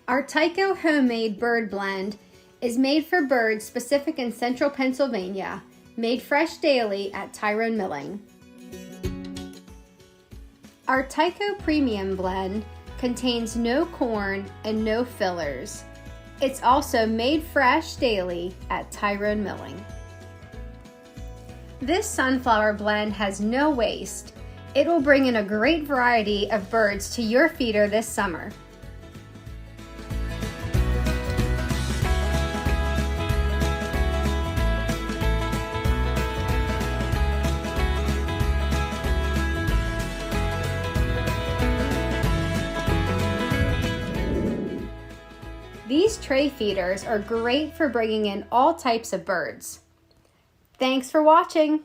Our Tyco homemade bird blend is made for birds specific in central Pennsylvania, made fresh daily at Tyrone Milling. Our Tyco Premium Blend contains no corn and no fillers. It's also made fresh daily at Tyrone Milling. This sunflower blend has no waste. It will bring in a great variety of birds to your feeder this summer. These tray feeders are great for bringing in all types of birds. Thanks for watching.